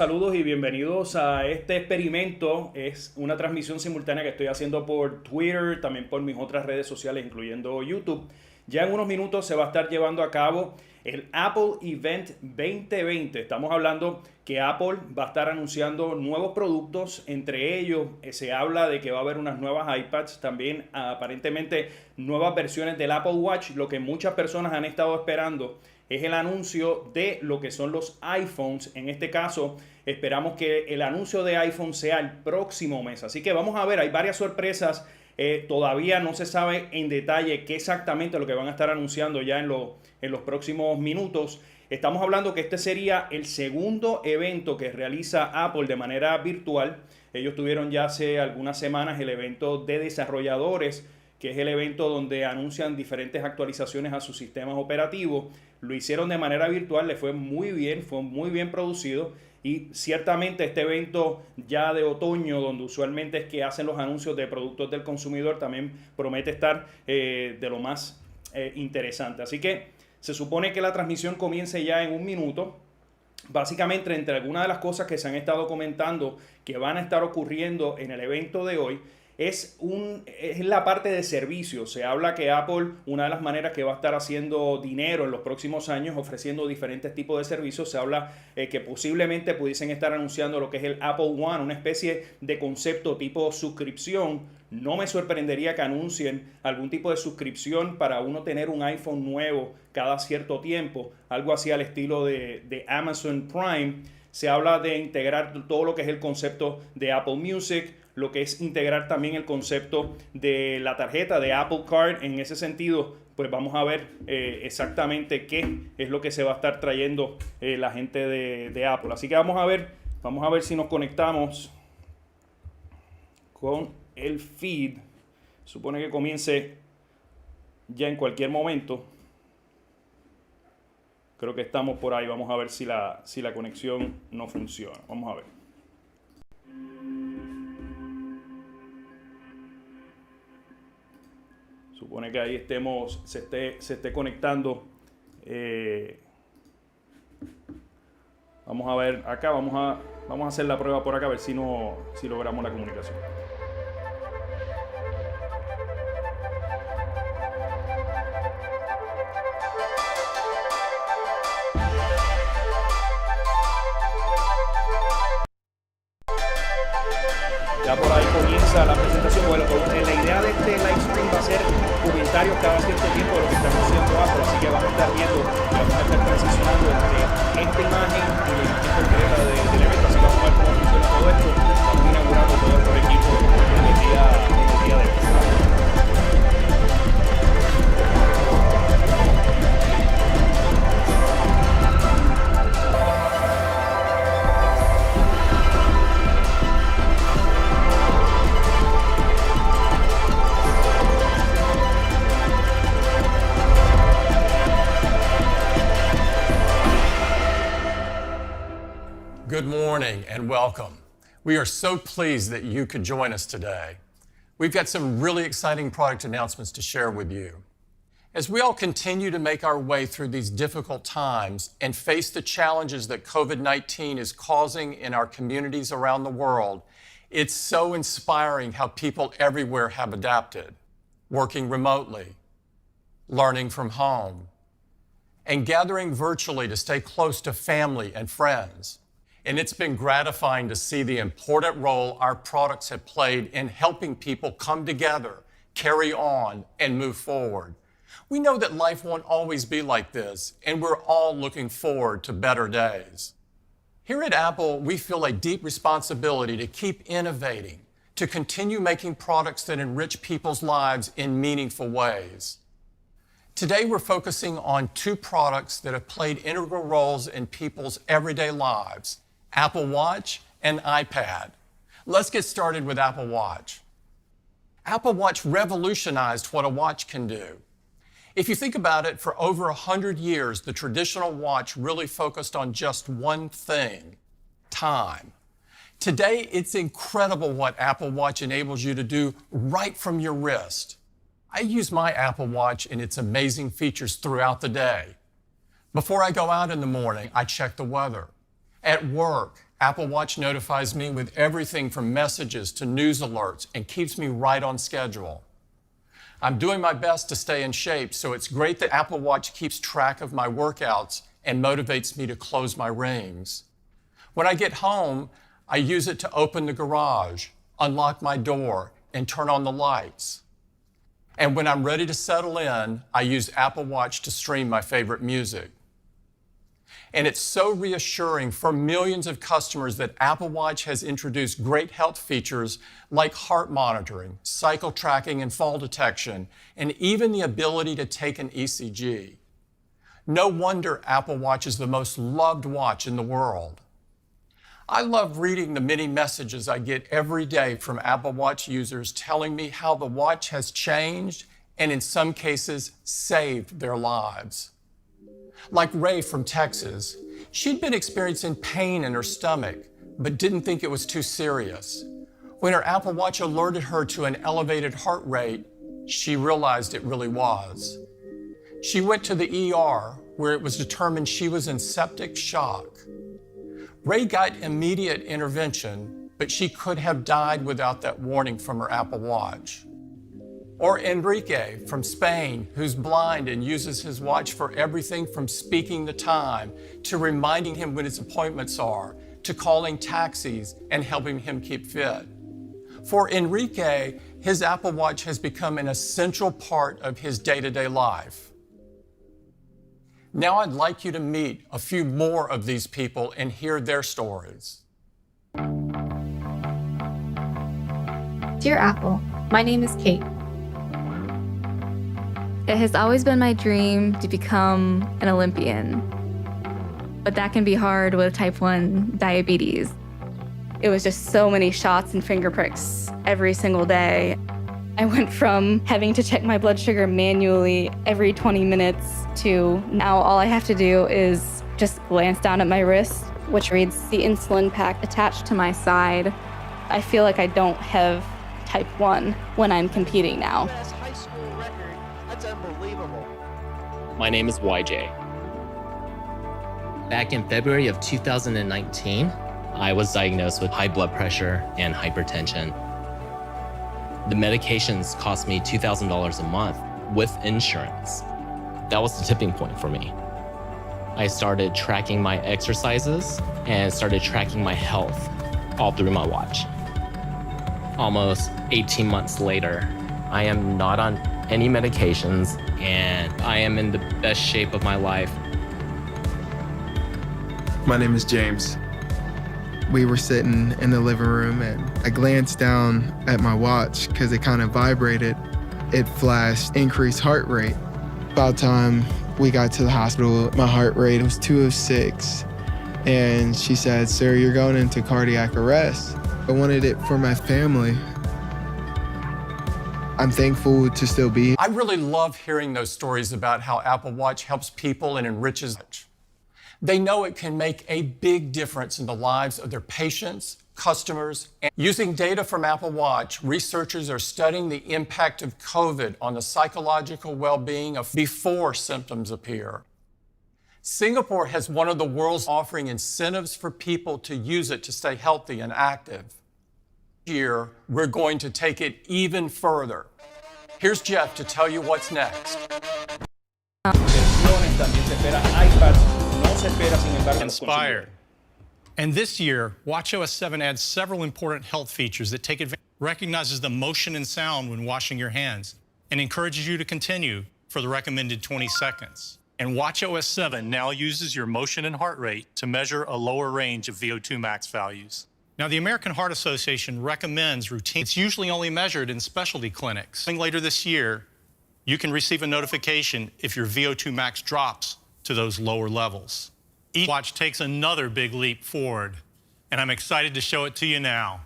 Saludos y bienvenidos a este experimento. Es una transmisión simultánea que estoy haciendo por Twitter, también por mis otras redes sociales, incluyendo YouTube. Ya en unos minutos se va a estar llevando a cabo el Apple Event 2020. Estamos hablando que Apple va a estar anunciando nuevos productos. Entre ellos se habla de que va a haber unas nuevas iPads, también aparentemente nuevas versiones del Apple Watch. Lo que muchas personas han estado esperando es el anuncio de lo que son los iPhones. En este caso, esperamos que el anuncio de iPhone sea el próximo mes. Así que vamos a ver, hay varias sorpresas. Todavía no se sabe en detalle qué exactamente lo que van a estar anunciando ya en los próximos minutos. Estamos hablando que este sería el segundo evento que realiza Apple de manera virtual. Ellos tuvieron ya hace algunas semanas el evento de desarrolladores, que es el evento donde anuncian diferentes actualizaciones a sus sistemas operativos. Lo hicieron de manera virtual, le fue muy bien producido, y ciertamente este evento ya de otoño, donde usualmente es que hacen los anuncios de productos del consumidor, también promete estar de lo más interesante. Así que se supone que la transmisión comience ya en un minuto. Básicamente, entre algunas de las cosas que se han estado comentando que van a estar ocurriendo en el evento de hoy, es la parte de servicios. Se habla que Apple, una de las maneras que va a estar haciendo dinero en los próximos años, ofreciendo diferentes tipos de servicios, se habla que posiblemente pudiesen estar anunciando lo que es el Apple One, una especie de concepto tipo suscripción. No me sorprendería que anuncien algún tipo de suscripción para uno tener un iPhone nuevo cada cierto tiempo, algo así al estilo de Amazon Prime. Se habla de integrar todo lo que es el concepto de Apple Music, lo que es integrar también el concepto de la tarjeta de Apple Card. En ese sentido, pues vamos a ver exactamente qué es lo que se va a estar trayendo la gente de Apple. Así que vamos a ver si nos conectamos con el feed. Supone que comience ya en cualquier momento. Creo que estamos por ahí. Vamos a ver si la conexión no funciona. Vamos a ver. Supone que ahí se esté conectando. Vamos a ver acá, vamos a hacer la prueba por acá, a ver si logramos la comunicación. Ya por ahí comienza la presentación. Bueno, la idea de este live stream va a ser comentarios cada cierto tiempo de lo que están haciendo Apple, así que vamos a estar viendo, vamos a estar transicionando entre esta imagen y la imagen concreta del evento, así que vamos a ver cómo funciona todo esto. Estamos inaugurando todo el equipo en el día de hoy. Good morning and welcome. We are so pleased that you could join us today. We've got some really exciting product announcements to share with you. As we all continue to make our way through these difficult times and face the challenges that COVID-19 is causing in our communities around the world, it's so inspiring how people everywhere have adapted, working remotely, learning from home, and gathering virtually to stay close to family and friends. And it's been gratifying to see the important role our products have played in helping people come together, carry on, and move forward. We know that life won't always be like this, and we're all looking forward to better days. Here at Apple, we feel a deep responsibility to keep innovating, to continue making products that enrich people's lives in meaningful ways. Today, we're focusing on two products that have played integral roles in people's everyday lives: Apple Watch and iPad. Let's get started with Apple Watch. Apple Watch revolutionized what a watch can do. If you think about it, for over 100 years, the traditional watch really focused on just one thing: time. Today, it's incredible what Apple Watch enables you to do right from your wrist. I use my Apple Watch and its amazing features throughout the day. Before I go out in the morning, I check the weather. At work, Apple Watch notifies me with everything from messages to news alerts and keeps me right on schedule. I'm doing my best to stay in shape, so it's great that Apple Watch keeps track of my workouts and motivates me to close my rings. When I get home, I use it to open the garage, unlock my door, and turn on the lights. And when I'm ready to settle in, I use Apple Watch to stream my favorite music. And it's so reassuring for millions of customers that Apple Watch has introduced great health features like heart monitoring, cycle tracking and fall detection, and even the ability to take an ECG. No wonder Apple Watch is the most loved watch in the world. I love reading the many messages I get every day from Apple Watch users telling me how the watch has changed and in some cases saved their lives. Like Ray from Texas, she'd been experiencing pain in her stomach, but didn't think it was too serious. When her Apple Watch alerted her to an elevated heart rate, she realized it really was. She went to the ER, where it was determined she was in septic shock. Ray got immediate intervention, but she could have died without that warning from her Apple Watch. Or Enrique from Spain, who's blind and uses his watch for everything from speaking the time, to reminding him when his appointments are, to calling taxis and helping him keep fit. For Enrique, his Apple Watch has become an essential part of his day-to-day life. Now I'd like you to meet a few more of these people and hear their stories. Dear Apple, my name is Kate. It has always been my dream to become an Olympian, but that can be hard with type 1 diabetes. It was just so many shots and finger pricks every single day. I went from having to check my blood sugar manually every 20 minutes to now all I have to do is just glance down at my wrist, which reads the insulin pack attached to my side. I feel like I don't have type 1 when I'm competing now. High school record. That's unbelievable. My name is YJ. Back in February of 2019, I was diagnosed with high blood pressure and hypertension. The medications cost me $2,000 a month with insurance. That was the tipping point for me. I started tracking my exercises and started tracking my health all through my watch. Almost 18 months later, I am not on any medications and I am in the best shape of my life. My name is James. We were sitting in the living room and I glanced down at my watch because it kind of vibrated. It flashed increased heart rate. About time we got to the hospital, my heart rate was 206. And she said, "Sir, you're going into cardiac arrest." I wanted it for my family. I'm thankful to still be here. I really love hearing those stories about how Apple Watch helps people and enriches. They know it can make a big difference in the lives of their patients, customers. And using data from Apple Watch, researchers are studying the impact of COVID on the psychological well-being of before symptoms appear. Singapore has one of the world's offering incentives for people to use it to stay healthy and active. Here, we're going to take it even further. Here's Jeff to tell you what's next. Versiones, también se espera iPads, no se espera, sin embargo, Inspired. And this year, watchOS 7 adds several important health features that take advantage, recognizes the motion and sound when washing your hands, and encourages you to continue for the recommended 20 seconds. And watchOS 7 now uses your motion and heart rate to measure a lower range of VO2 max values. Now, the American Heart Association recommends routine. It's usually only measured in specialty clinics. Later this year, you can receive a notification if your VO2 max drops to those lower levels. Each watch takes another big leap forward, and I'm excited to show it to you now.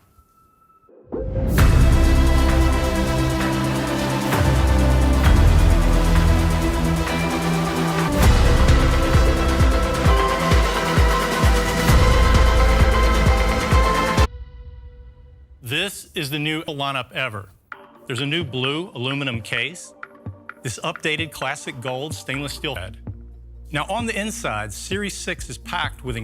This is the new lineup ever. There's a new blue aluminum case, this updated classic gold stainless steel head. Now on the inside, Series 6 is packed with